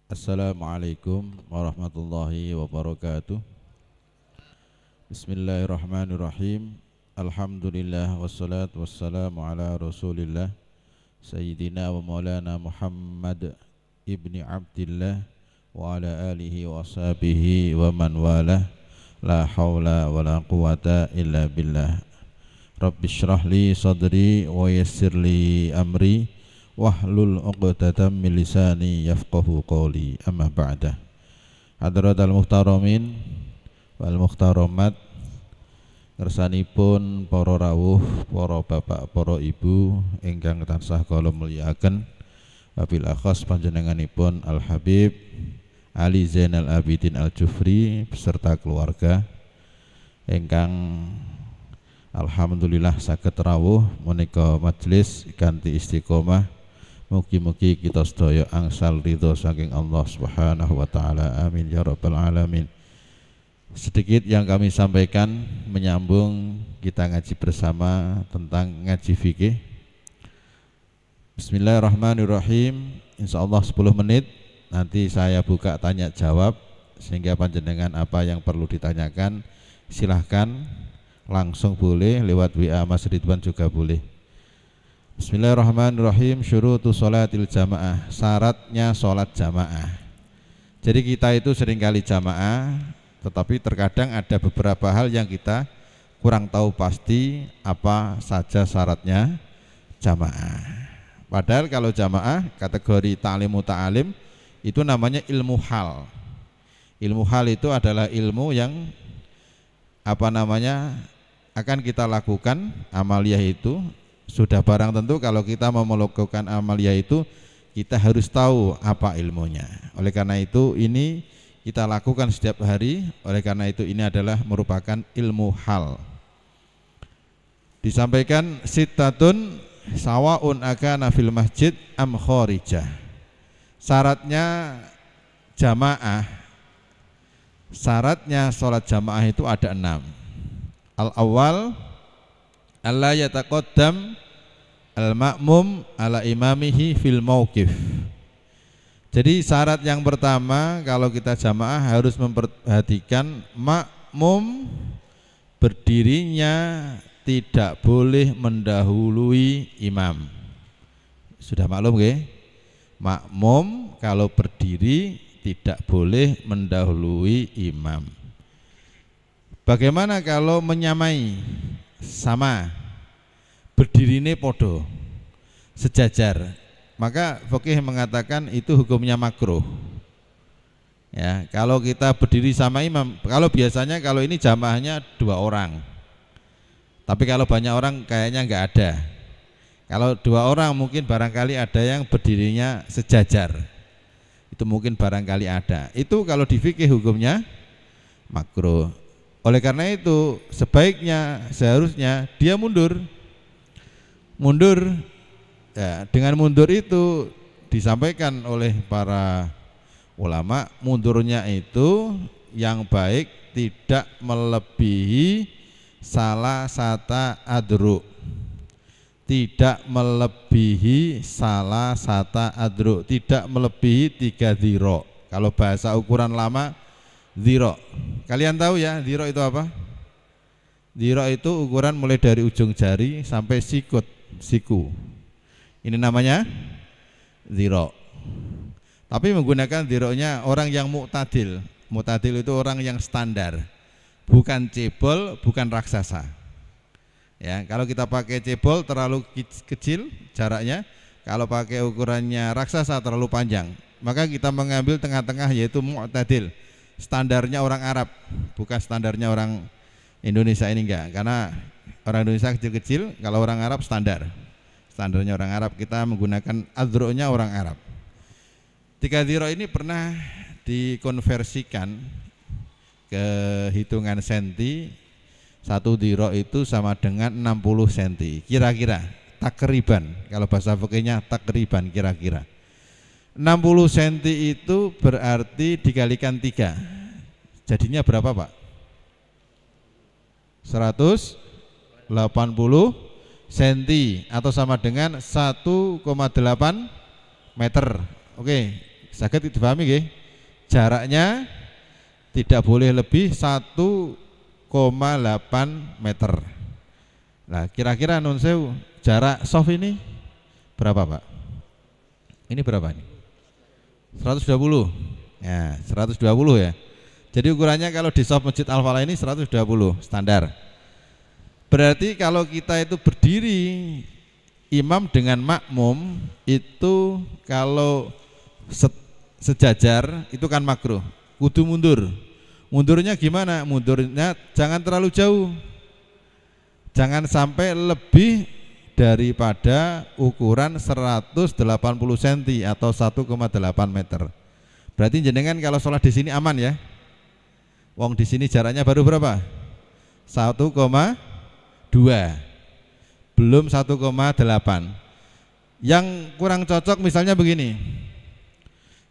Assalamualaikum warahmatullahi wabarakatuh. Bismillahirrahmanirrahim. Alhamdulillah wassalatu wassalamu ala rasulillah Sayyidina wa maulana Muhammad ibni Abdillah wa ala alihi wa ashabihi wa man walah. La hawla wa la quwata illa billah. Rabbi syrah li sadri wa yassir li amri wahlul 'uqdatam min lisani yafqahu qawli. Amma ba'da. Hadratal muhtaramin wal muhtaramat, ngersanipun para rawuh, para bapak, para ibu ingkang tansah kula mulyakaken, wabil akhas panjenenganipun Al Habib Ali Zainal Abidin Al Jufri beserta keluarga ingkang alhamdulillah saged rawuh menika majelis kanthi istiqomah. Mugi-mugi kita sedaya angsal ridho saking Allah Subhanahu wa taala. Amin ya rabbal alamin. Sedikit yang kami sampaikan menyambung kita ngaji bersama tentang ngaji fikih. Bismillahirrahmanirrahim. Insyaallah 10 menit nanti saya buka tanya jawab, sehingga panjenengan apa yang perlu ditanyakan silahkan langsung boleh, lewat WA Mas Ridwan juga boleh. Bismillahirrahmanirrahim. Syurutu sholatil jamaah, syaratnya sholat jamaah. Jadi kita itu seringkali jamaah, tetapi terkadang ada beberapa hal yang kita kurang tahu pasti apa saja syaratnya jamaah. Padahal kalau jamaah kategori ta'lim muta'alim itu namanya ilmu hal. Ilmu hal itu adalah ilmu yang akan kita lakukan amaliyah itu. Sudah barang tentu kalau kita mau melakukan amaliyah itu kita harus tahu apa ilmunya. Oleh karena itu ini kita lakukan setiap hari. Oleh karena itu ini adalah merupakan ilmu hal. Disampaikan sittatun sawaun akana fil masjid am kharijah. Syaratnya jamaah, syaratnya sholat jamaah itu ada 6. Al-awwal alla yataqaddam al-ma'mum ala imamihi fil mauqif. Jadi syarat yang pertama kalau kita jamaah harus memperhatikan makmum berdirinya tidak boleh mendahului imam. Sudah maklum nggih? Makmum kalau berdiri tidak boleh mendahului imam. Bagaimana kalau menyamai? Sama, berdirine podo, sejajar, maka fikih mengatakan itu hukumnya makruh. Ya, kalau kita berdiri sama imam, kalau biasanya kalau ini jamaahnya 2 orang, tapi kalau banyak orang kayaknya nggak ada. Kalau 2 orang mungkin barangkali ada yang berdirinya sejajar, itu mungkin barangkali ada. Itu kalau di fikih hukumnya makruh. Oleh karena itu sebaiknya seharusnya dia mundur. Ya, dengan mundur itu disampaikan oleh para ulama, mundurnya itu yang baik tidak melebihi salah sata adru. Tidak melebihi salah sata adru, tidak melebihi 3 dhiro. Kalau bahasa ukuran lama dhiro. Kalian tahu ya dhiro itu apa? Dhiro itu ukuran mulai dari ujung jari sampai siku. Ini namanya dhiro. Tapi menggunakan dhironya orang yang mu'tadil. Mu'tadil itu orang yang standar, bukan cebol, bukan raksasa. Ya, kalau kita pakai cebol terlalu kecil jaraknya, kalau pakai ukurannya raksasa terlalu panjang. Maka kita mengambil tengah-tengah yaitu mu'tadil. Standarnya orang Arab, bukan standarnya orang Indonesia ini enggak. Karena orang Indonesia kecil-kecil, kalau orang Arab standarnya orang Arab, kita menggunakan adro-nya orang Arab. 3 dhiro ini pernah dikonversikan ke hitungan senti. 1 dhiro itu sama dengan 60 senti. Kira-kira, takriban, kalau bahasa fikihnya takriban, kira-kira 60 senti itu berarti dikalikan 3. Jadinya berapa Pak? 180 senti atau sama dengan 1,8 meter. Oke, Saged dipahami nggih? Jaraknya tidak boleh lebih 1,8 meter. Nah, kira-kira nun sewu jarak soft ini berapa, Pak? Ini berapa ini? 120. Ya, 120 ya. Jadi ukurannya kalau di soft Masjid Al-Falah ini 120 standar. Berarti kalau kita itu berdiri imam dengan makmum itu kalau sejajar itu kan makruh, kudu mundur. Mundurnya gimana? Mundurnya jangan terlalu jauh, jangan sampai lebih daripada ukuran 180 cm atau 1,8 meter. Berarti jenengan kalau sholat di sini aman ya. Wong di sini jaraknya baru berapa? 1,2, belum 1,8. Yang kurang cocok misalnya begini,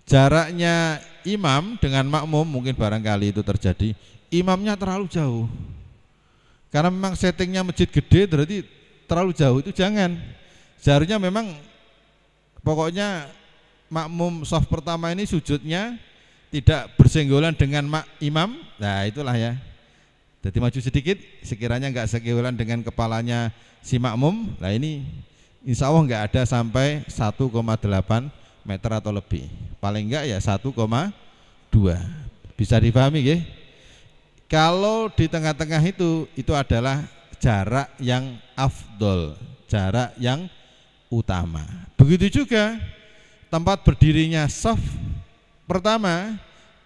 jaraknya imam dengan makmum mungkin barangkali itu terjadi, imamnya terlalu jauh. Karena memang settingnya masjid gede berarti terlalu jauh, itu jangan. Seharusnya memang pokoknya makmum saf pertama ini sujudnya tidak bersenggolan dengan imam. Nah itulah ya. Jadi maju sedikit, sekiranya enggak senggolan dengan kepalanya si makmum. Nah ini insya Allah enggak ada sampai 1,8 meter atau lebih. Paling enggak ya 1,2. Bisa dipahami nggih? Kalau di tengah-tengah itu adalah jarak yang afdol, jarak yang utama. Begitu juga tempat berdirinya shaf pertama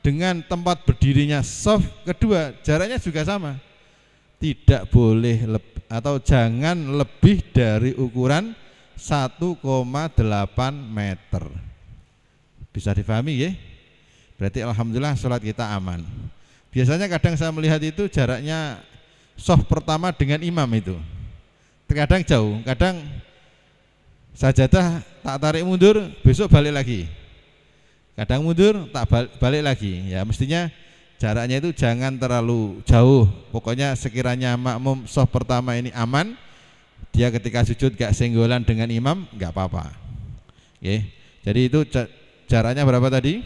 dengan tempat berdirinya shaf kedua jaraknya juga sama. Tidak boleh atau jangan lebih dari ukuran 1,8 meter. Bisa dipahami ya? Berarti alhamdulillah sholat kita aman. Biasanya kadang saya melihat itu jaraknya shaf pertama dengan imam itu terkadang jauh, kadang sajadah tak tarik mundur, besok balik lagi. Kadang mundur, tak balik lagi. Ya mestinya jaraknya itu jangan terlalu jauh. Pokoknya sekiranya makmum shaf pertama ini aman, dia ketika sujud gak senggolan dengan imam, gak apa-apa. Oke. Jadi itu jaraknya berapa tadi?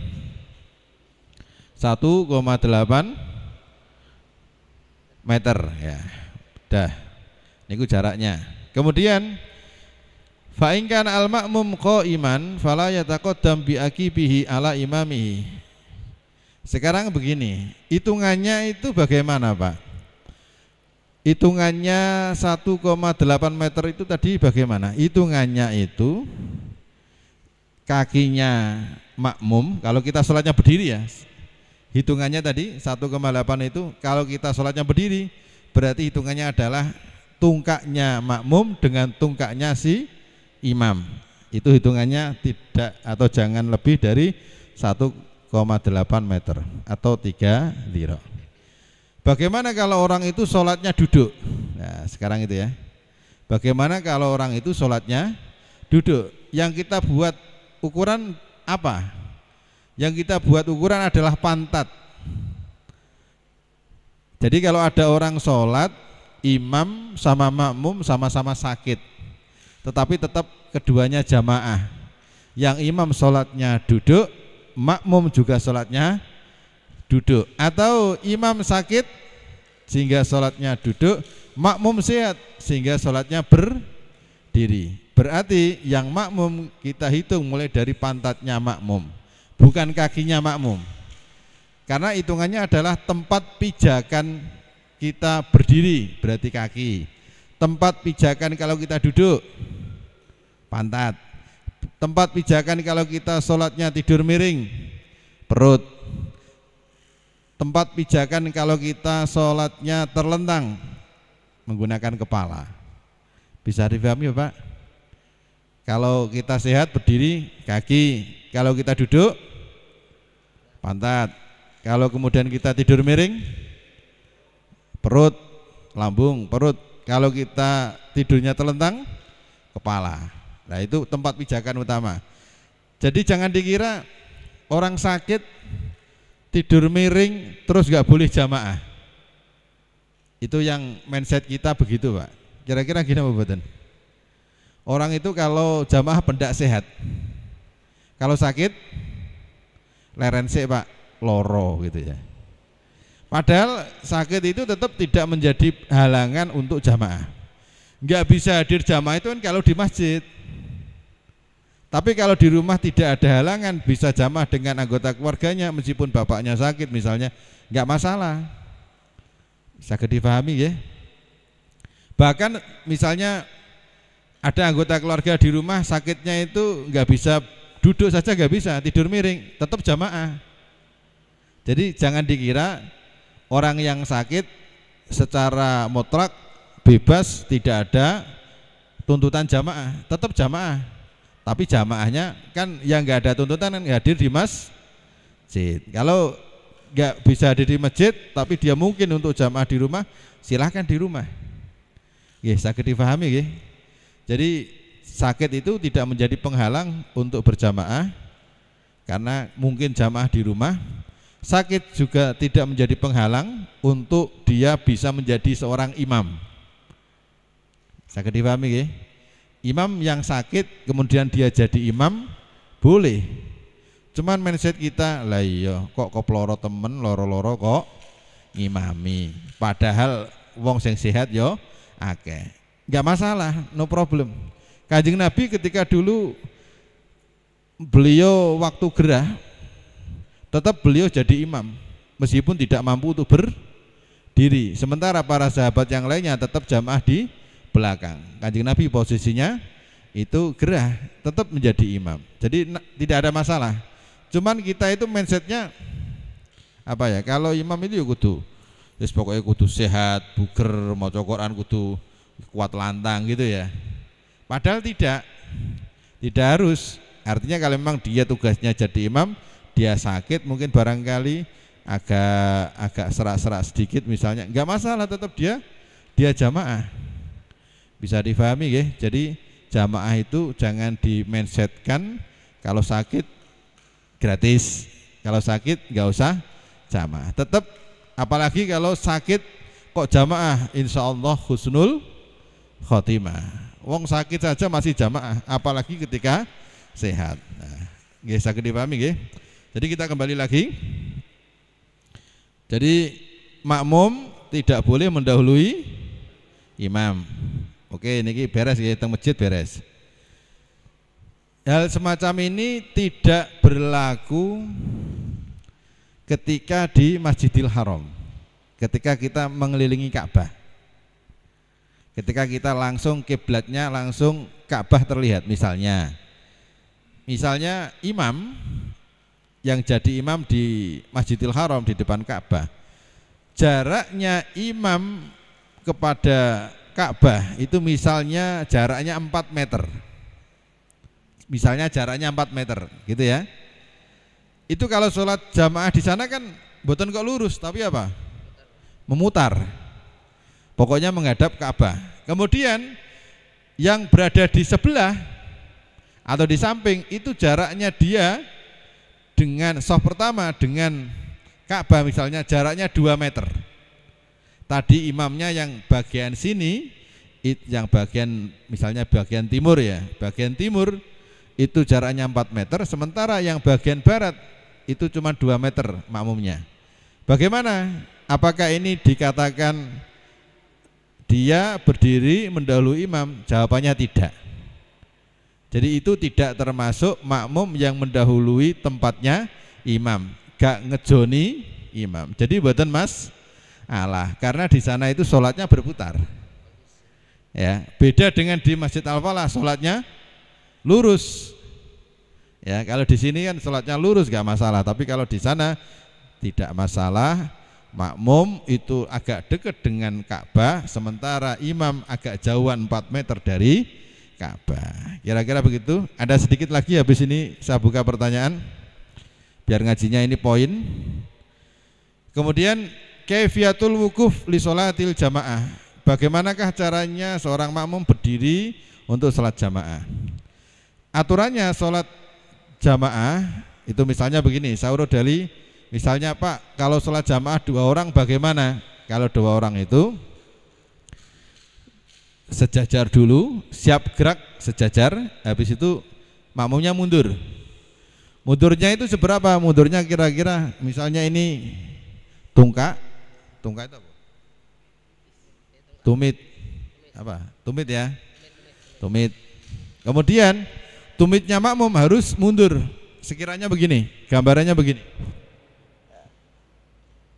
1,8 meter ya. Dah. Niku jaraknya. Kemudian fa in kana al ma'mum qa'iman fala yataqaddam bi aqibihi ala imamihi. Sekarang begini, hitungannya itu bagaimana, Pak? Hitungannya 1,8 meter itu tadi bagaimana? Hitungannya itu kakinya makmum, kalau kita sholatnya berdiri ya, hitungannya tadi 1,8 itu kalau kita sholatnya berdiri, berarti hitungannya adalah tungkaknya makmum dengan tungkaknya si imam. Itu hitungannya tidak atau jangan lebih dari 1,8 meter atau 3 dhira. Bagaimana kalau orang itu sholatnya duduk? Nah sekarang itu ya. Bagaimana kalau orang itu sholatnya duduk? Yang kita buat ukuran apa? Yang kita buat ukuran adalah pantat. Jadi kalau ada orang sholat, imam sama makmum sama-sama sakit, tetapi tetap keduanya jamaah. Yang imam sholatnya duduk, makmum juga sholatnya duduk. Atau imam sakit sehingga sholatnya duduk, makmum sehat sehingga sholatnya berdiri. Berarti yang makmum kita hitung mulai dari pantatnya makmum, bukan kakinya makmum. Karena hitungannya adalah tempat pijakan kita berdiri, berarti kaki. Tempat pijakan kalau kita duduk, pantat. Tempat pijakan kalau kita sholatnya tidur miring, perut. Tempat pijakan kalau kita sholatnya terlentang, menggunakan kepala. Bisa dipahami ya Pak? Kalau kita sehat berdiri, kaki. Kalau kita duduk, pantat. Kalau kemudian kita tidur miring, perut, lambung, perut. Kalau kita tidurnya telentang, kepala. Nah itu tempat pijakan utama. Jadi jangan dikira orang sakit tidur miring terus gak boleh jamaah. Itu yang mindset kita begitu Pak. Kira-kira gini Pak Badan. Orang itu kalau jamaah pendak sehat, kalau sakit leren sik Pak, loro gitu ya. Padahal sakit itu tetap tidak menjadi halangan untuk jamaah. Nggak bisa hadir jamaah itu kan kalau di masjid. Tapi kalau di rumah tidak ada halangan, bisa jamaah dengan anggota keluarganya meskipun bapaknya sakit misalnya, nggak masalah. Sakit dipahami ya. Bahkan misalnya ada anggota keluarga di rumah sakitnya itu nggak bisa duduk saja, nggak bisa tidur miring, tetap jamaah. Jadi jangan dikira orang yang sakit secara mutlak bebas tidak ada tuntutan jamaah, tetap jamaah. Tapi jamaahnya kan yang nggak ada tuntutan kan hadir di masjid. Kalau nggak bisa hadir di masjid tapi dia mungkin untuk jamaah di rumah, silahkan di rumah. Ya, sakit dipahami ya. Jadi sakit itu tidak menjadi penghalang untuk berjamaah karena mungkin jamaah di rumah. Sakit juga tidak menjadi penghalang untuk dia bisa menjadi seorang imam. Sakit dipahami ya? Imam yang sakit kemudian dia jadi imam boleh. Cuman mindset kita lah iya kok keploro temen loro-loro kok ngimami. Padahal wong sing sehat yo akeh. Enggak masalah, no problem. Kanjeng Nabi ketika dulu beliau waktu gerah tetap beliau jadi imam meskipun tidak mampu untuk berdiri. Sementara para sahabat yang lainnya tetap jamaah di belakang. Kanjeng Nabi posisinya itu gerah, tetap menjadi imam. Jadi tidak ada masalah. Cuman kita itu mindsetnya apa ya? Kalau imam itu ya kudu, pokoknya kudu sehat, buger, maca Quran kudu kuat lantang gitu ya. Padahal tidak harus. Artinya kalau memang dia tugasnya jadi imam, dia sakit mungkin barangkali agak serak-serak sedikit misalnya, enggak masalah, tetap dia jamaah. Bisa difahami ya. Jadi jamaah itu jangan di-mindsetkan kalau sakit gratis, kalau sakit enggak usah jamaah. Tetap apalagi kalau sakit kok jamaah, insya Allah husnul khotimah. Wong sakit saja masih jamaah, apalagi ketika sehat. Nah, nggih saged dipahami nggih. Jadi kita kembali lagi. Jadi makmum tidak boleh mendahului imam. Oke, ini beres ya, teng masjid beres. Hal semacam ini tidak berlaku ketika di Masjidil Haram. Ketika kita mengelilingi Ka'bah. Ketika kita langsung kiblatnya langsung Ka'bah terlihat misalnya imam yang jadi imam di Masjidil Haram di depan Ka'bah, jaraknya imam kepada Ka'bah itu misalnya jaraknya 4 meter. Misalnya jaraknya 4 meter gitu ya. Itu kalau sholat jamaah di sana kan mboten kok lurus tapi apa? Memutar. Pokoknya menghadap Ka'bah. Kemudian yang berada di sebelah atau di samping itu jaraknya dia dengan shaf pertama dengan Ka'bah misalnya jaraknya 2 meter. Tadi imamnya yang bagian sini, yang bagian misalnya bagian timur ya, bagian timur itu jaraknya 4 meter, sementara yang bagian barat itu cuma 2 meter makmumnya. Bagaimana? Apakah ini dikatakan dia berdiri mendahului imam? Jawabannya tidak. Jadi itu tidak termasuk makmum yang mendahului tempatnya imam, gak ngejoni imam. Jadi buatan mas Allah, karena di sana itu sholatnya berputar. Ya, beda dengan di Masjid Al-Falah sholatnya lurus. Ya, kalau di sini kan sholatnya lurus gak masalah, tapi kalau di sana tidak masalah. Makmum itu agak dekat dengan Ka'bah, sementara imam agak jauhan 4 meter dari Ka'bah. Kira-kira begitu. Ada sedikit lagi habis ini saya buka pertanyaan biar ngajinya ini poin. Kemudian kaifiyatul wukuf li sholatil jamaah. Bagaimanakah caranya seorang makmum berdiri untuk sholat jamaah? Aturannya sholat jamaah itu misalnya begini, Sauro Dali. Misalnya Pak, kalau sholat jamaah 2 orang bagaimana? Kalau 2 orang itu sejajar dulu, siap gerak sejajar, habis itu makmumnya mundur. Mundurnya itu seberapa? Mundurnya kira-kira misalnya ini tungkak itu apa? Tumit apa? Tumit ya, tumit. Kemudian tumitnya makmum harus mundur sekiranya begini, gambarannya begini.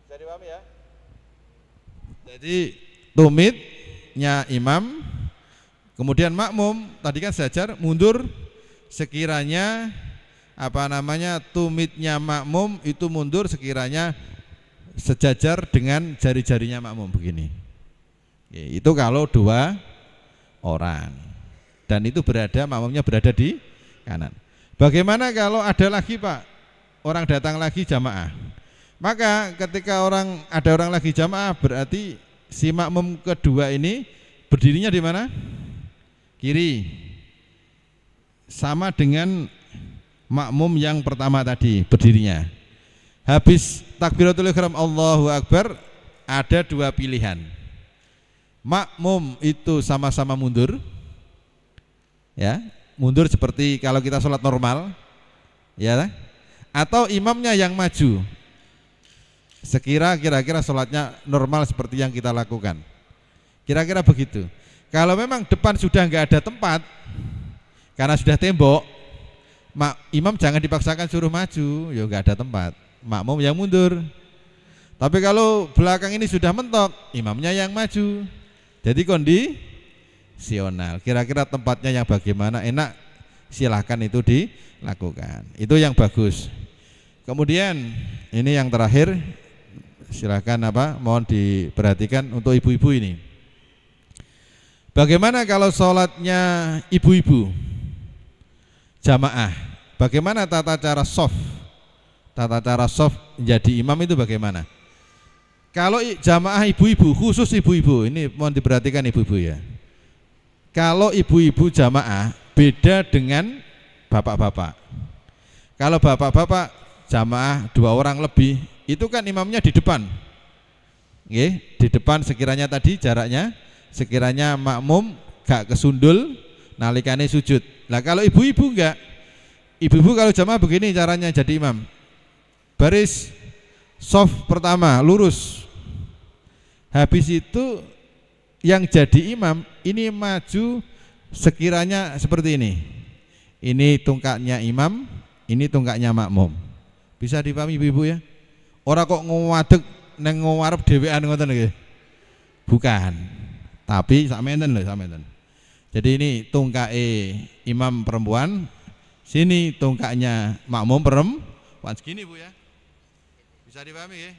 Bisa dipahami ya? Jadi tumitnya imam, kemudian makmum tadi kan sejajar mundur sekiranya tumitnya makmum itu mundur sekiranya sejajar dengan jari-jarinya makmum begini. Itu kalau 2 orang dan itu makmumnya berada di kanan. Bagaimana kalau ada lagi Pak, orang datang lagi jamaah? Maka ketika ada orang lagi jamaah berarti si makmum kedua ini berdirinya di mana? Kiri. Sama dengan makmum yang pertama tadi berdirinya. Habis takbiratul ihram Allahu Akbar ada 2 pilihan. Makmum itu sama-sama mundur, ya, mundur seperti kalau kita sholat normal, ya, atau imamnya yang maju. Kira-kira sholatnya normal seperti yang kita lakukan. Kira-kira begitu. Kalau memang depan sudah nggak ada tempat, karena sudah tembok, imam jangan dipaksakan suruh maju, ya nggak ada tempat. Makmum yang mundur. Tapi kalau belakang ini sudah mentok, imamnya yang maju. Jadi kondisional. Kira-kira tempatnya yang bagaimana enak, silahkan itu dilakukan. Itu yang bagus. Kemudian ini yang terakhir, silahkan mohon diperhatikan untuk ibu-ibu ini. Bagaimana kalau sholatnya ibu-ibu jamaah? Bagaimana tata cara soft? Tata cara soft jadi imam itu bagaimana? Kalau jamaah ibu-ibu, khusus ibu-ibu, ini mohon diperhatikan ibu-ibu ya. Kalau ibu-ibu jamaah beda dengan bapak-bapak. Kalau bapak-bapak jamaah 2 orang lebih, itu kan imamnya di depan. Oke, di depan sekiranya tadi jaraknya, sekiranya makmum gak kesundul nalikane sujud. Nah kalau ibu-ibu enggak, ibu-ibu kalau jamaah begini caranya jadi imam. Baris soft pertama lurus. Habis itu yang jadi imam ini maju sekiranya seperti ini. Ini tungkaknya imam, ini tungkaknya makmum. Bisa dipahami ibu-ibu ya? Ora kok ngadeg nang ngarep dhewean ngoten nggih. Bukan. Tapi sampeyan lho, sampeyan. Jadi ini tungkake imam perempuan, sini tungkaknya makmum perempuan segini Bu ya. Bisa dipahami ya?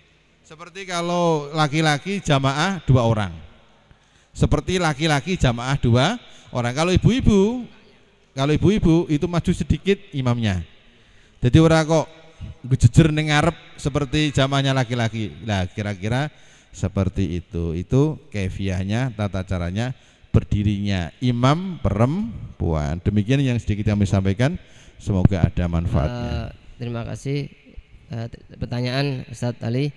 Seperti kalau laki-laki jamaah 2 orang. Seperti laki-laki jamaah 2 orang. Kalau ibu-ibu itu maju sedikit imamnya. Jadi ora kok gejejer ning ngarep seperti jamaahnya laki-laki. Nah, kira-kira seperti itu. Itu kefiahnya, tata caranya berdirinya imam perempuan. Demikian yang sedikit kami sampaikan. Semoga ada manfaatnya. Terima kasih. Pertanyaan Ustadz Ali,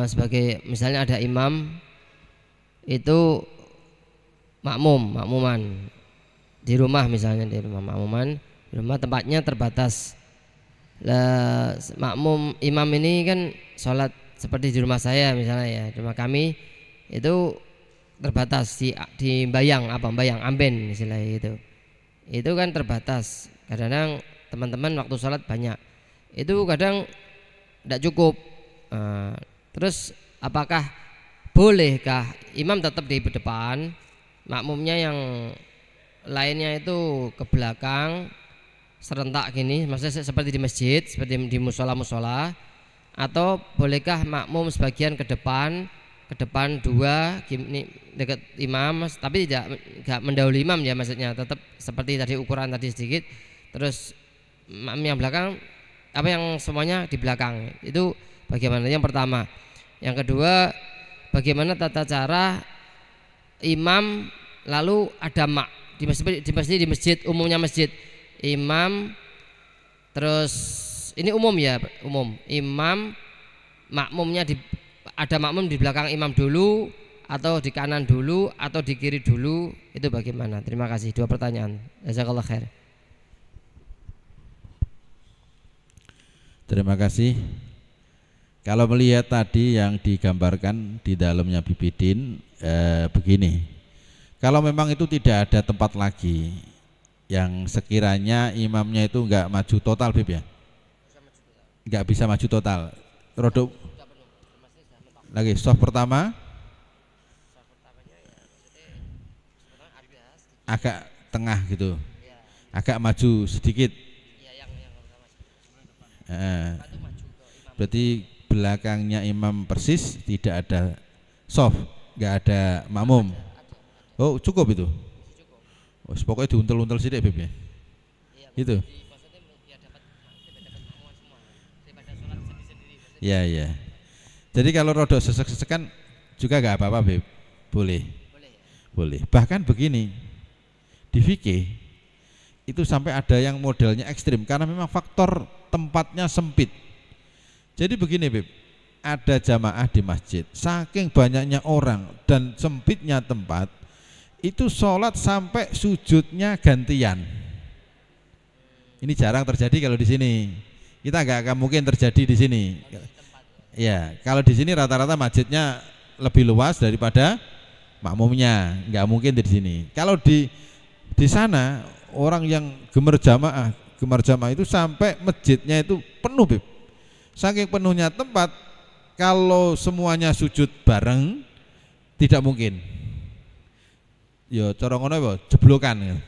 sebagai misalnya ada imam itu makmuman di rumah, misalnya di rumah makmuman, di rumah tempatnya terbatas. Makmum imam ini kan sholat seperti di rumah saya misalnya ya, di rumah kami itu terbatas di bayang amben istilahnya itu kan terbatas. Kadang-kadang teman-teman waktu sholat banyak, itu kadang tidak cukup. Terus apakah bolehkah imam tetap di depan, makmumnya yang lainnya itu ke belakang serentak gini, maksudnya seperti di masjid, seperti di musola, atau bolehkah makmum sebagian ke depan 2 dekat imam, tapi tidak mendahului imam ya, maksudnya tetap seperti tadi ukuran tadi sedikit, terus yang belakang yang semuanya di belakang. Itu bagaimana? Yang pertama. Yang kedua, bagaimana tata cara imam lalu ada di masjid umumnya, masjid imam, terus ini umum ya, umum imam, makmumnya ada makmum di belakang imam dulu, atau di kanan dulu, atau di kiri dulu, itu bagaimana? Terima kasih. 2 pertanyaan. Jazakallah khair. Terima kasih. Kalau melihat tadi yang digambarkan di dalamnya Bibidin, begini. Kalau memang itu tidak ada tempat lagi yang sekiranya imamnya itu enggak maju total, Bib ya? Enggak bisa maju total. Rodok lagi soft pertama agak tengah gitu, agak maju sedikit. Berarti belakangnya imam persis, tidak ada soft, nggak ada makmum. Oh cukup itu. Oh, pokoknya diuntel-untel sih deh Bib ya. Itu. Ya ya. Jadi kalau rodok sesek-sesekan juga nggak apa-apa Bib. Boleh. Boleh. Bahkan begini, di fikih itu sampai ada yang modelnya ekstrim karena memang faktor tempatnya sempit. Jadi begini Bib, ada jamaah di masjid, saking banyaknya orang dan sempitnya tempat, itu sholat sampai sujudnya gantian. Ini jarang terjadi kalau di sini. Kita nggak akan mungkin terjadi di sini. Ya, kalau di sini rata-rata masjidnya lebih luas daripada makmumnya, nggak mungkin di sini. Kalau di sana orang yang gemar jamaah itu sampai masjidnya itu penuh Bib. Saking penuhnya tempat, kalau semuanya sujud bareng tidak mungkin. Yo cara ngono apa? Jeblokan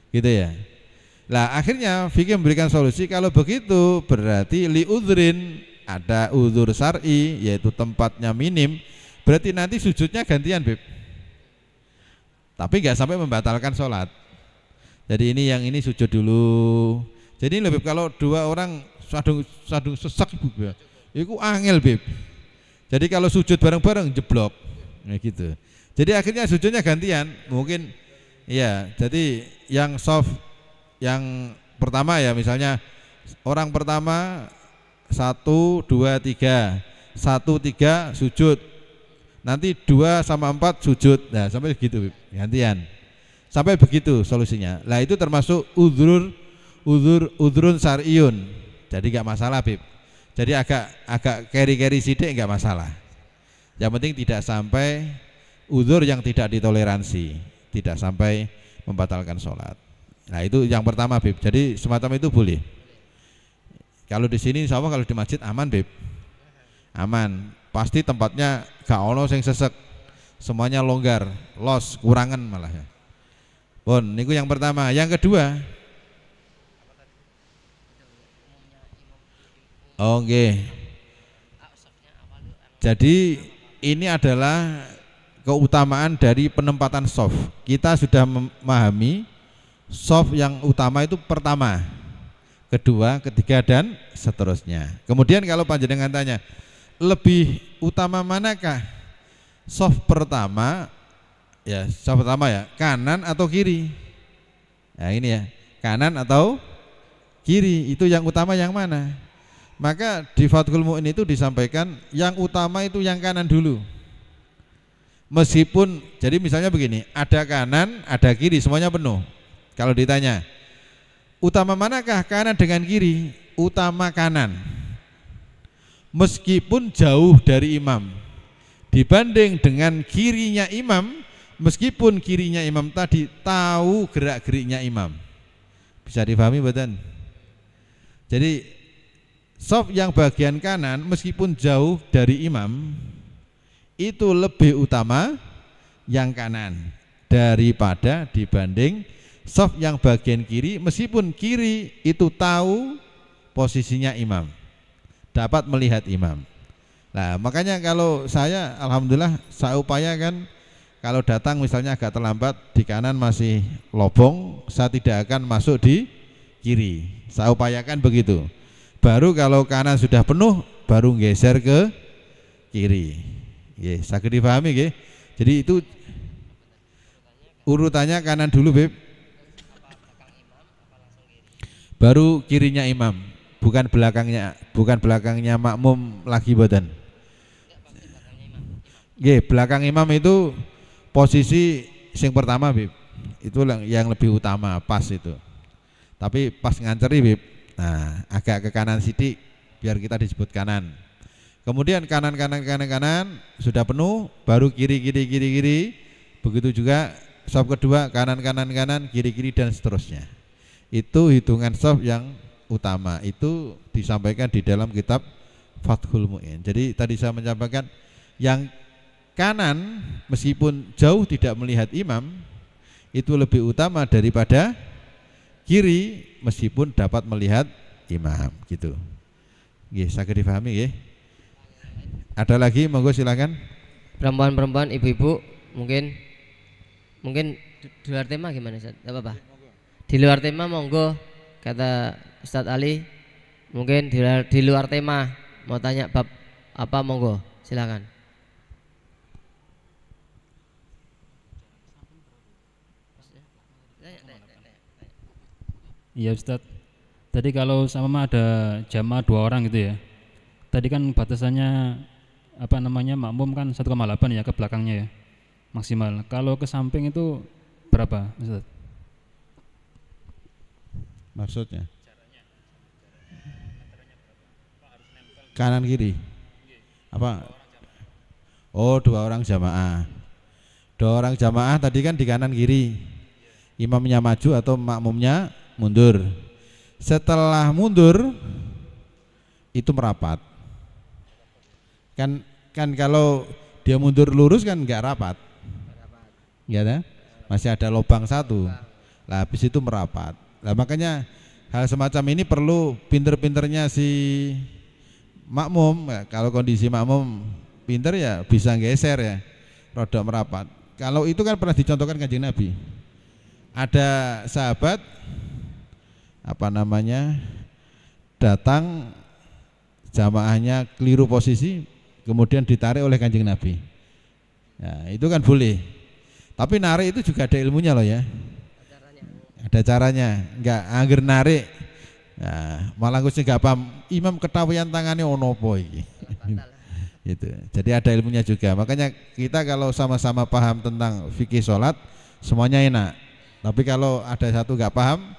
gitu ya. Lah akhirnya fikih memberikan solusi, kalau begitu berarti li udhrin, ada udzur syar'i yaitu tempatnya minim, berarti nanti sujudnya gantian Bib. Tapi nggak sampai membatalkan sholat. Jadi ini yang ini sujud dulu. Jadi lebih kalau dua orang sadung sesak ya, itu angel Bib. Jadi kalau sujud bareng-bareng jeblok, gitu. Jadi akhirnya sujudnya gantian, mungkin ya. Jadi yang soft, yang pertama ya misalnya orang pertama 1, 2, 3, 1, 3 sujud, nanti 2 sama 4 sujud, nah sampai begitu Bib, gantian. Sampai begitu solusinya. Lah itu termasuk udhrun syar'iyun. Jadi nggak masalah Bib. Jadi agak keri-keri sidik nggak masalah. Yang penting tidak sampai udzur yang tidak ditoleransi, tidak sampai membatalkan sholat. Nah itu yang pertama Bib. Jadi semacam itu boleh. Kalau di sini insya Allah kalau di masjid aman Bib. Aman. Pasti tempatnya gak ono sing sesek. Semuanya longgar, los, kurangan malah ya. Bon, niku yang pertama. Yang kedua, oke. Jadi ini adalah keutamaan dari penempatan soft. Kita sudah memahami soft yang utama itu pertama, kedua, ketiga dan seterusnya. Kemudian kalau panjenengan tanya, lebih utama manakah? Soft pertama ya, soft pertama ya, kanan atau kiri? Nah ini ya, kanan atau kiri, itu yang utama yang mana? Maka di Fathul Mu'in itu disampaikan yang utama itu yang kanan dulu. Meskipun jadi misalnya begini, ada kanan, ada kiri, semuanya penuh. Kalau ditanya, utama manakah kanan dengan kiri? Utama kanan. Meskipun jauh dari imam, dibanding dengan kirinya imam, meskipun kirinya imam tadi tahu gerak-geriknya imam. Bisa dipahami betul? Jadi soft yang bagian kanan meskipun jauh dari imam itu lebih utama yang kanan daripada dibanding soft yang bagian kiri, meskipun kiri itu tahu posisinya imam, dapat melihat imam. Nah makanya kalau saya alhamdulillah saya upayakan kalau datang misalnya agak terlambat di kanan masih lobong, saya tidak akan masuk di kiri, saya upayakan begitu. Baru kalau kanan sudah penuh baru geser ke kiri. Ya, saged dipahami nggih. Jadi itu urutannya kanan dulu Beb, baru kirinya imam, bukan belakangnya makmum lagi boten. Nggih, belakang imam itu posisi sing pertama Beb. Itu yang lebih utama, pas itu. Tapi pas nganceri Beb, Nah, agak ke kanan sidik biar kita disebut kanan. Kemudian kanan sudah penuh, baru kiri. Begitu juga shaf kedua kanan kiri dan seterusnya. Itu hitungan shaf yang utama. Itu disampaikan di dalam kitab Fathul Mu'in. Jadi tadi saya menyampaikan yang kanan meskipun jauh tidak melihat imam itu lebih utama daripada kiri meskipun dapat melihat imam gitu. Nggih, saged dipahami nggih. Ada lagi, monggo silakan. Perempuan-perempuan, ibu-ibu, mungkin di luar tema gimana Ustaz? Enggak apa-apa. Di luar tema monggo, kata Ustadz Ali. Mungkin di luar tema mau tanya bab apa, monggo, silakan. Iya Ustadz. Tadi kalau sama ada jamaah 2 orang gitu ya. Tadi kan batasannya makmum kan 1,8 ya ke belakangnya ya maksimal. Kalau ke samping itu berapa Ustaz? Maksudnya? Kanan kiri? Apa? Oh, 2 orang jamaah. 2 orang jamaah tadi kan di kanan kiri. Imamnya maju atau makmumnya mundur. Setelah mundur itu merapat. Kan kalau dia mundur lurus kan nggak rapat, ya, masih ada lubang 1. Lah habis itu merapat. Lah makanya hal semacam ini perlu pinter-pinternya si makmum. Kalau kondisi makmum pinter ya bisa geser ya, rodok merapat. Kalau itu kan pernah dicontohkan Kanjeng Nabi. Ada sahabat datang jamaahnya keliru posisi, kemudian ditarik oleh Kanjeng Nabi. Ya, itu kan boleh. Tapi narik itu juga ada ilmunya loh ya. Ada caranya. Enggak angger narik. Nah, malah kusnya enggak paham. Imam ketawian tangannya ono apa iki. Gitu. Jadi ada ilmunya juga. Makanya kita kalau sama-sama paham tentang fikih sholat semuanya enak. Tapi kalau ada satu enggak paham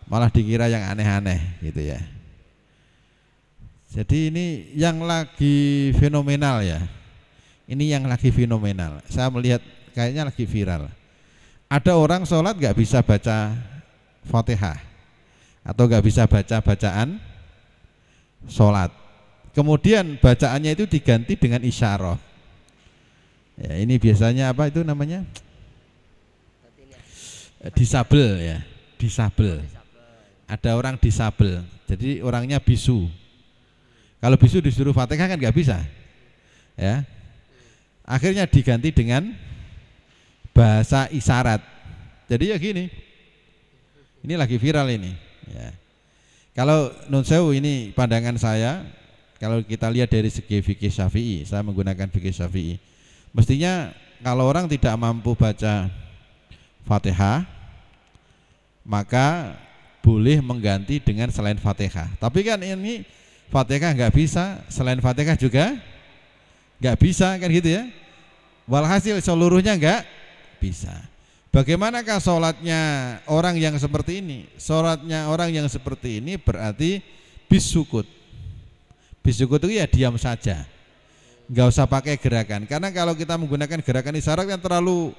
malah dikira yang aneh-aneh gitu ya. Jadi ini yang lagi fenomenal ya. Ini yang lagi fenomenal. Saya melihat kayaknya lagi viral. Ada orang sholat gak bisa baca Fatihah atau gak bisa baca bacaan sholat. Kemudian bacaannya itu diganti dengan isyarah. Ya, ini biasanya apa itu namanya? Disabel ya. Disabel. Ada orang disabel. Jadi orangnya bisu. Kalau bisu disuruh Fatihah kan nggak bisa, ya. Akhirnya diganti dengan bahasa isyarat. Jadi ya gini, ini lagi viral ini. Ya. Kalau nun sewu ini pandangan saya, kalau kita lihat dari segi fikih Syafi'i, saya menggunakan fikih Syafi'i. Mestinya kalau orang tidak mampu baca Fatihah, maka boleh mengganti dengan selain Fatihah. Tapi kan ini Fatihah nggak bisa, selain Fatihah juga nggak bisa kan gitu ya. Walhasil seluruhnya nggak bisa. Bagaimanakah sholatnya orang yang seperti ini? Sholatnya orang yang seperti ini berarti bisukut. Bisukut itu ya diam saja, nggak usah pakai gerakan. Karena kalau kita menggunakan gerakan isyarat kan terlalu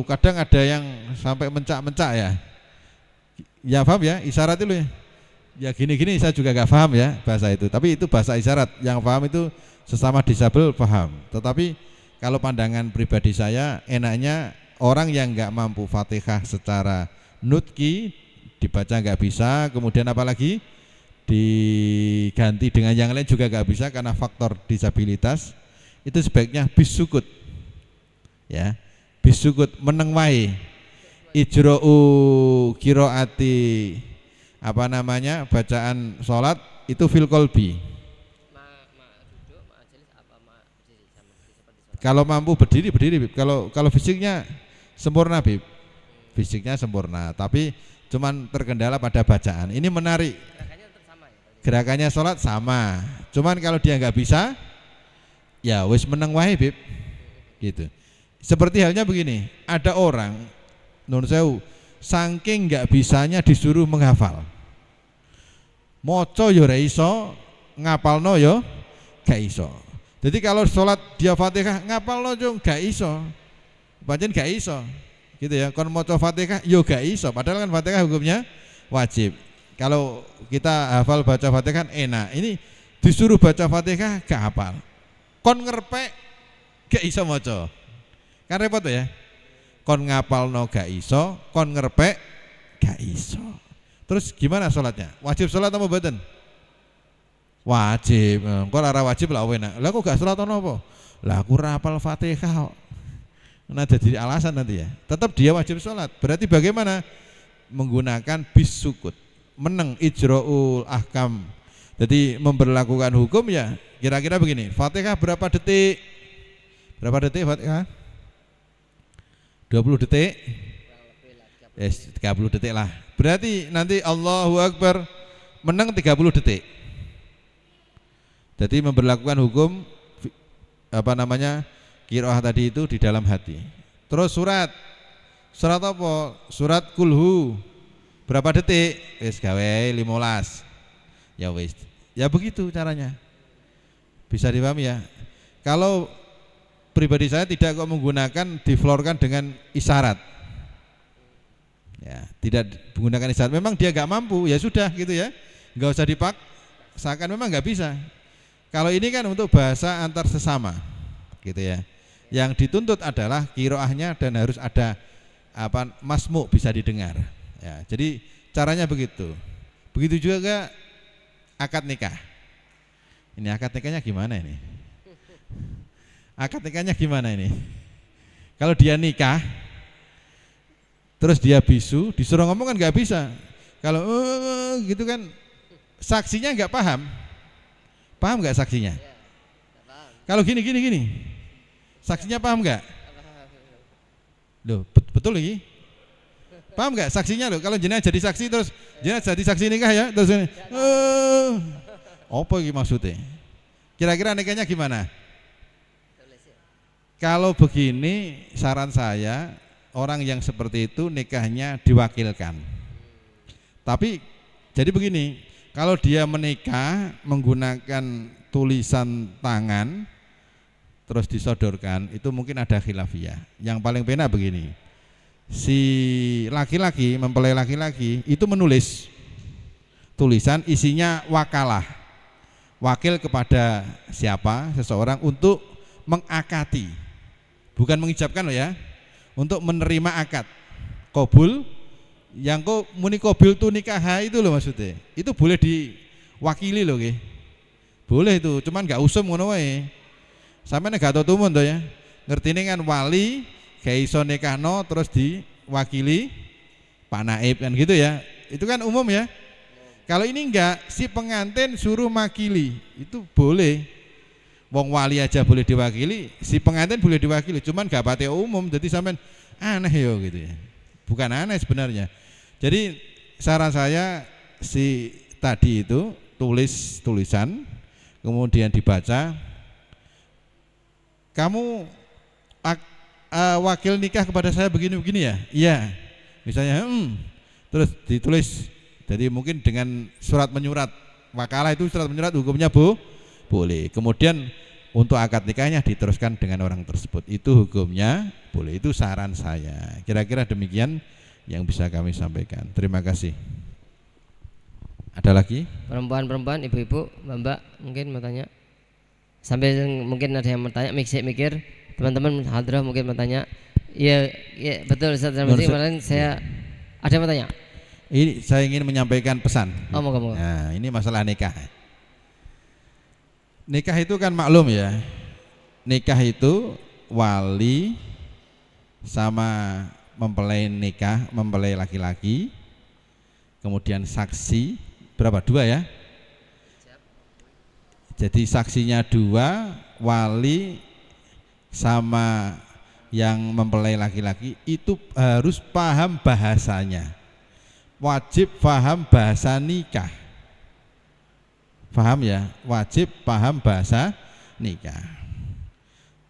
kadang ada yang sampai mencak-mencak ya. Ya paham ya isyarat itu ya. Ya gini-gini saya juga gak paham ya bahasa itu. Tapi itu bahasa isyarat. Yang paham itu sesama disabel paham. Tetapi kalau pandangan pribadi saya, enaknya orang yang gak mampu Fatihah secara nutki dibaca gak bisa, kemudian apalagi diganti dengan yang lain juga gak bisa karena faktor disabilitas, itu sebaiknya bisukut. Ya, bisukut menengwai ijro'u kiroati bacaan sholat itu fil kolbi. Kalau mampu berdiri. Kalau fisiknya sempurna Bib, fisiknya sempurna, tapi cuman terkendala pada bacaan. Ini menarik. Gerakannya sholat sama, cuman kalau dia nggak bisa, ya wis meneng wae Bib, gitu. Seperti halnya begini, ada orang nun sewu saking nggak bisanya disuruh menghafal. Maca ya ora iso, ngapalno ya gak iso. Jadi kalau sholat dia Fatihah ngapalno cung gak iso. Pancen gak iso. Gitu ya. Kon maca Fatihah yo gak iso. Padahal kan Fatihah hukumnya wajib. Kalau kita hafal baca Fatihah kan enak. Ini disuruh baca Fatihah gak hafal. Kon ngerpek gak iso maca. Kan repot ya. Kon ngapalno gak iso, kon ngerpek gak iso. Terus gimana sholatnya? Wajib sholat apa mboten? Wajib. Kok ora wajib lah enak. Lah kok gak sholat ono apa? Lah aku ora hafal Fatihah kok. Nah jadi alasan nanti ya. Tetap dia wajib sholat. Berarti bagaimana? Menggunakan bis sukut. Meneng ijra'ul ahkam. Jadi memberlakukan hukum ya kira-kira begini. Fatihah berapa detik? Berapa detik Fatihah? 20 detik? 30 detik lah. Berarti nanti Allahu Akbar menang 30 detik. Jadi memberlakukan hukum apa namanya qiraah tadi itu di dalam hati. Terus surat apa? Surat kulhu berapa detik? Wis gawe 15. Ya wis. Ya begitu caranya. Bisa dipahami ya. Kalau pribadi saya tidak kok menggunakan diflorkan dengan isyarat. Ya, tidak menggunakan isyarat. Memang dia nggak mampu, ya sudah gitu ya. Nggak usah dipaksakan, memang nggak bisa. Kalau ini kan untuk bahasa antar sesama, gitu ya. Yang dituntut adalah qiraahnya dan harus ada apa masmu bisa didengar. Ya, jadi caranya begitu. Begitu juga akad nikah. Ini akad nikahnya gimana ini? Akad nikahnya gimana ini? Kalau dia nikah, terus dia bisu, disuruh ngomong kan nggak bisa. Kalau gitu kan, saksinya nggak paham. Paham nggak saksinya? Kalau gini, saksinya paham nggak? Loh, betul lagi. Paham nggak saksinya loh? Kalau jenengan jadi saksi terus jenengan jadi saksi nikah ya, terus ini, apa ini maksudnya? Kira-kira nikahnya gimana? Kalau begini, saran saya orang yang seperti itu nikahnya diwakilkan. Tapi jadi begini, kalau dia menikah menggunakan tulisan tangan terus disodorkan, itu mungkin ada khilafiyah. Yang paling benar begini, si laki-laki mempelai laki-laki itu menulis tulisan isinya wakalah, wakil kepada siapa seseorang untuk mengakati, bukan mengijabkan loh ya, untuk menerima akad kobul. Yang kok muni kobil tu nikah itu loh maksudnya, itu boleh diwakili loh ke, boleh itu, cuman nggak usum ngono wae. Sampai gak tau tumun tuh ya, ngerti ini kan wali gak iso nikahno terus diwakili Pak Naib kan gitu ya, itu kan umum ya. Kalau ini enggak, si pengantin suruh makili, itu boleh. Wong wali aja boleh diwakili, si pengantin boleh diwakili, cuman gak pati umum, jadi sampean aneh yo gitu ya. Bukan aneh sebenarnya. Jadi saran saya si tadi itu tulis tulisan, kemudian dibaca, kamu wakil nikah kepada saya begini-begini ya, iya, misalnya, terus ditulis. Jadi mungkin dengan surat menyurat, wakalah itu surat menyurat hukumnya boleh. Kemudian untuk akad nikahnya diteruskan dengan orang tersebut, itu hukumnya boleh. Itu saran saya. Kira-kira demikian yang bisa kami sampaikan. Terima kasih. Ada lagi? Perempuan-perempuan, ibu-ibu, mbak-mbak mungkin mau tanya. Sampai mungkin ada yang bertanya, mikir, teman-teman hadrah mungkin bertanya. Iya, ya, betul Ustaz. Kemarin saya ada yang bertanya. Ini saya ingin menyampaikan pesan. Oh, moga-moga. Nah, ini masalah nikah. Nikah itu kan maklum ya. Nikah itu wali sama mempelai nikah, mempelai laki-laki, kemudian saksi berapa? 2 ya. Jadi saksinya 2, wali sama yang mempelai laki-laki itu harus paham bahasanya. Wajib paham bahasa nikah. Paham ya? Wajib paham bahasa nikah.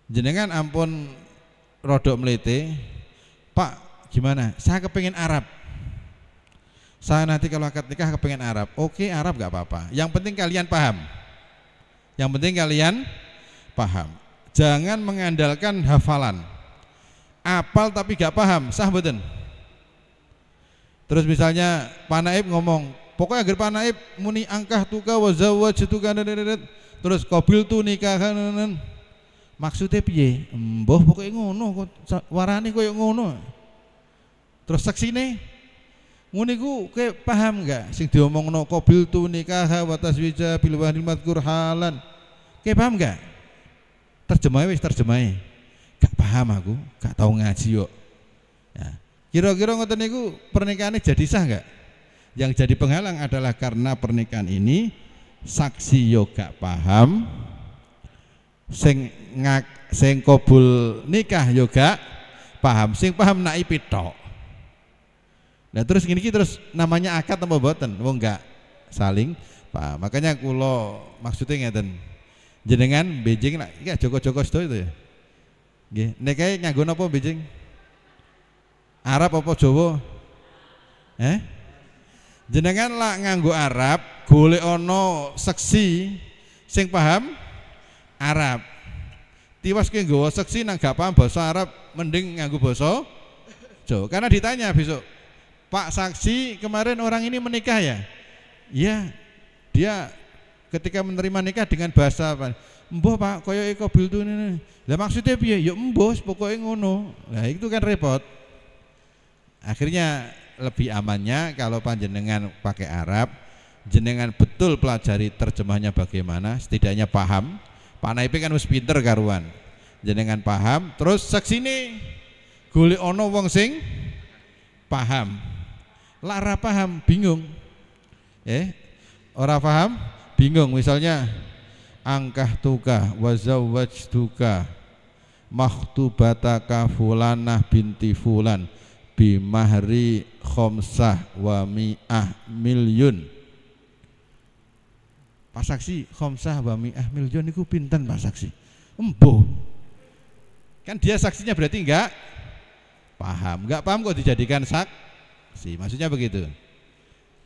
Jenengan ampun rodok melete, Pak, gimana? Saya kepingin Arab. Saya nanti kalau akad nikah kepengen Arab. Oke, Arab nggak apa-apa. Yang penting kalian paham. Yang penting kalian paham. Jangan mengandalkan hafalan. Apal tapi gak paham, sah mboten? Terus misalnya Pak Naib ngomong, pokoknya agar Pak Naib muni angkah tuka wa zawwajtuka, terus qabil tu nikah, maksudnya piye? Mbah pokoknya ngono, warane koyo ngono. Terus saksine ngene iku kowe paham enggak sing diomongno qabil tu nikah wa taswija bil wahdil madkur halan. Kowe paham enggak? Terjemahe wis terjemahe. Gak paham aku, gak tahu ngaji kok. Ya. Kira-kira ngoten niku pernikahannya jadi sah enggak? Yang jadi penghalang adalah karena pernikahan ini saksi yo gak paham, sing kabul nikah yo gak paham, sing paham naipi tok. Nah terus gini terus namanya akad apa mboten? Wong enggak saling paham. Makanya kula maksudnya ngeten. Jenengan Beijing nak iki Joko-Joko sedo itu ya. Nggih, nek kae nganggo napa Beijing? Arab apa Jawa? Jenengan lah nganggo Arab, golek ana seksi sing paham Arab. Tiwas ki nggawa seksi nang gak paham basa Arab, mending nganggo basa Jawa. Karena ditanya besok, Pak saksi kemarin orang ini menikah ya? Iya, dia ketika menerima nikah dengan bahasa apa? Mbah Pak, koyo qabil tu ini. Lah maksudnya piye? Ya mbah pokoknya ngono. Nah, itu kan repot. Akhirnya lebih amannya kalau panjenengan pakai Arab, jenengan betul pelajari terjemahnya bagaimana, setidaknya paham. Pak Naip kan wis pinter karuan. Jenengan paham, terus saksine golek ana wong sing paham. Lara paham, bingung. Ora paham, bingung. Misalnya angkah tuka wazawwajtuka makhtubataka fulanah binti fulan bimahri khomsah wa mi'ah milyun. Pak saksi khomsah wa mi'ah milyun itu pinten Pak saksi? Embuh. Kan dia saksinya berarti enggak paham kok dijadikan saksi. Maksudnya begitu.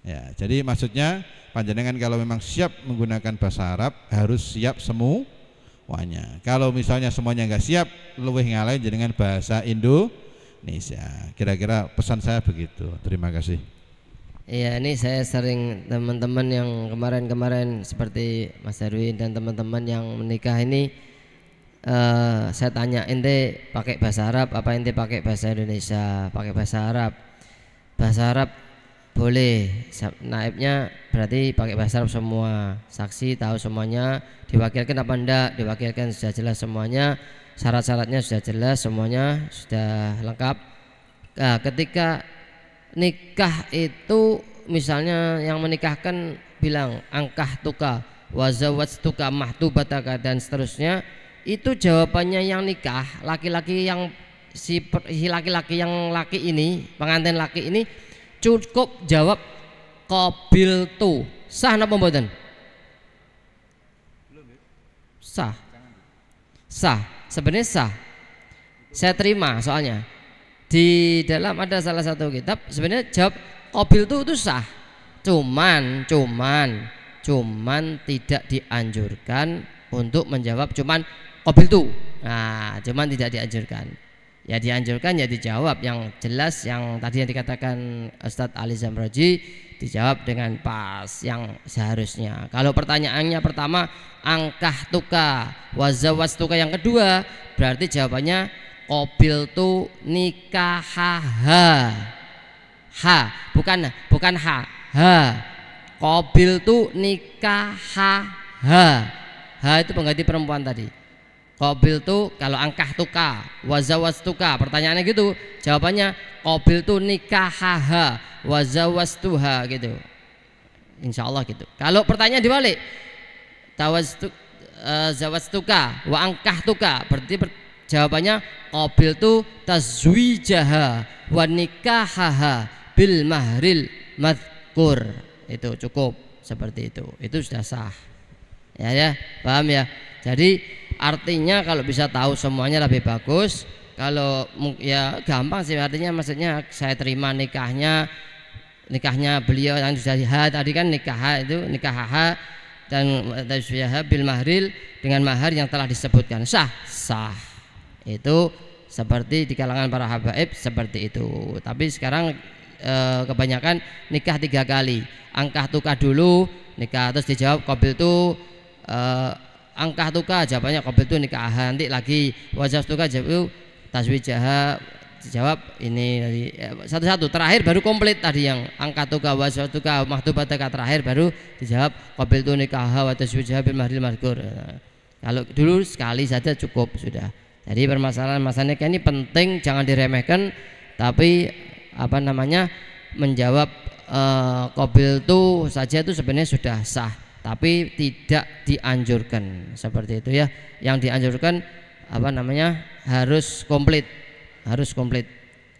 Ya, jadi maksudnya panjenengan kalau memang siap menggunakan bahasa Arab harus siap semuanya. Kalau misalnya semuanya enggak siap, luwih ngalahin jenengan bahasa Indonesia. Kira-kira pesan saya begitu. Terima kasih. Iya, ini saya sering teman-teman yang kemarin-kemarin seperti Mas Erwin dan teman-teman yang menikah ini saya tanya, ente pakai bahasa Arab apa ente pakai bahasa Indonesia? Pakai bahasa Arab. Bahasa Arab boleh, naibnya berarti pakai bahasa Arab semua, saksi tahu semuanya, diwakilkan apa enggak, diwakilkan sudah jelas semuanya, syarat-syaratnya sudah jelas semuanya, sudah lengkap. Nah, ketika nikah itu misalnya yang menikahkan bilang angkah tuka wazawwajtuka mahtubataka dan seterusnya, itu jawabannya yang nikah laki-laki yang si laki-laki yang laki ini, pengantin laki ini cukup jawab qabil tu. Sah napa mboten? Sah. Sah. Sebenarnya sah. Saya terima soalnya. Di dalam ada salah satu kitab sebenarnya jawab qabil tu itu sah. Cuman tidak dianjurkan untuk menjawab cuman qabil tu. Nah, cuman tidak dianjurkan. Ya dianjurkan ya dijawab yang jelas, yang tadi yang dikatakan Ustadz Ali Zamroji dijawab dengan pas yang seharusnya. Kalau pertanyaannya pertama angkah tuka wazawwajtuka, yang kedua berarti jawabannya qabil tu nikahaha. Bukan ha. Qabil tu nikahaha. Ha itu pengganti perempuan tadi. Qabil tu kalau angkah tuka wazawwajtuka, pertanyaannya gitu, jawabannya qabil tu nikahaha wazawwajtuha gitu. Insyaallah gitu. Kalau pertanyaan dibalik zawwajtuka wa angkah tuka, berarti jawabannya qabil tu tazwijaha wa nikahaha bil mahril madkur. Itu cukup seperti itu. Itu sudah sah. Ya, paham ya? Jadi artinya kalau bisa tahu semuanya lebih bagus. Kalau ya gampang sih, artinya maksudnya saya terima nikahnya nikahnya beliau yang sudah tadi kan nikah itu nikah H dan tasbihah bil mahril dengan mahar yang telah disebutkan sah. Itu seperti di kalangan para habaib seperti itu. Tapi sekarang kebanyakan nikah 3 kali. Angkah tukah dulu nikah terus dijawab qabil tu angkah tukah jawabannya qabil tu nikah nanti lagi wajah tukah jawab taswijah dijawab ini tadi satu-satu terakhir baru komplit tadi yang angka tukah wajah tukah mahtubataka terakhir baru dijawab qabil tu nikah wa taswijah bil mahril madhkur. Kalau dulu sekali saja cukup sudah. Jadi permasalahan masalah nikah ini penting, jangan diremehkan, tapi apa namanya menjawab qabil tu saja itu sebenarnya sudah sah, tapi tidak dianjurkan seperti itu ya. Yang dianjurkan apa namanya harus komplit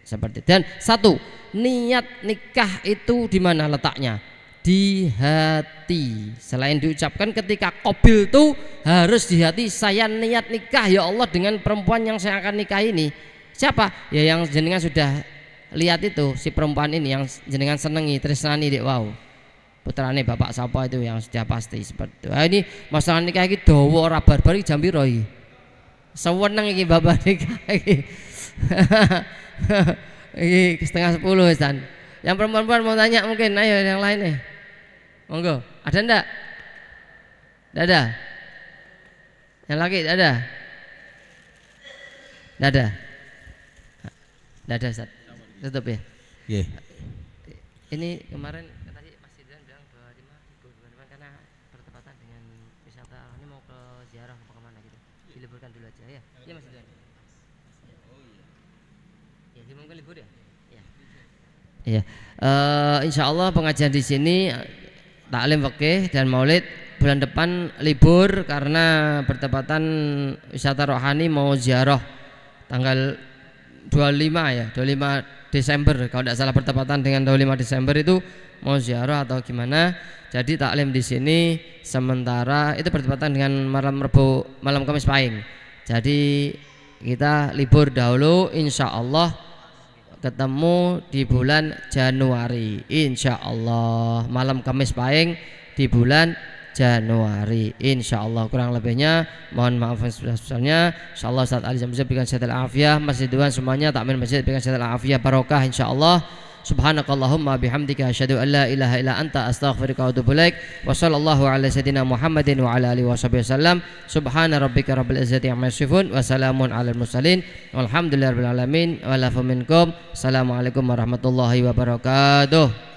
seperti itu. Dan satu, niat nikah itu di mana letaknya? Di hati. Selain diucapkan ketika qabil itu harus di hati, saya niat nikah ya Allah dengan perempuan yang saya akan nikah ini. Siapa? Ya yang jenengan sudah lihat itu, si perempuan ini yang jenengan senengi, tresnani dek wow. Putrane bapak sapa itu yang sudah pasti seperti itu. Ini masalah nikah iki dawa ora barbar iki jam piro iki? Seweneng iki bapak nikah iki. Iki 9:30 Ustaz. Yang perempuan mau tanya mungkin, ayo yang lain nih. Monggo, ada ndak? Ndak ada. Yang laki ndak ada. Ndak ada. Ndak ada Ustaz. Tutup ya. Yeah. Ini kemarin tadi Mas Idran bilang 25 karena bertepatan dengan wisata ini mau ke ziarah apa kemana gitu. Diliburkan dulu aja ya. Iya Mas Idran. Ya, mungkin libur ya. Iya. Insya Allah pengajian di sini taklim fikih dan maulid bulan depan libur karena bertepatan wisata rohani mau ziarah tanggal 25 Desember kalau tidak salah bertepatan dengan 25 Desember itu mau ziarah atau gimana. Jadi taklim di sini sementara itu bertepatan dengan malam Kamis Pahing. Jadi kita libur dahulu, insya Allah ketemu di bulan Januari, insya Allah malam Kamis Pahing di bulan Januari, insya Allah. Kurang lebihnya mohon maaf sebesar-besarnya. Insya Allah Ustaz Ali Zamzam berikan sehat al-afiyah, masjid Tuhan semuanya takmir masjid berikan sehat al-afiyah barokah insya Allah. Subhanakallahumma bihamdika asyhadu an la ilaha illa anta astaghfiruka wa atubu ilaik. Wa sallallahu ala sayyidina Muhammadin wa ala alihi washabihi wasallam. Subhana rabbika rabbil izzati amma yasifun wa salamun alal mursalin walhamdulillahirabbil alamin wa la minkum. Assalamualaikum warahmatullahi wabarakatuh.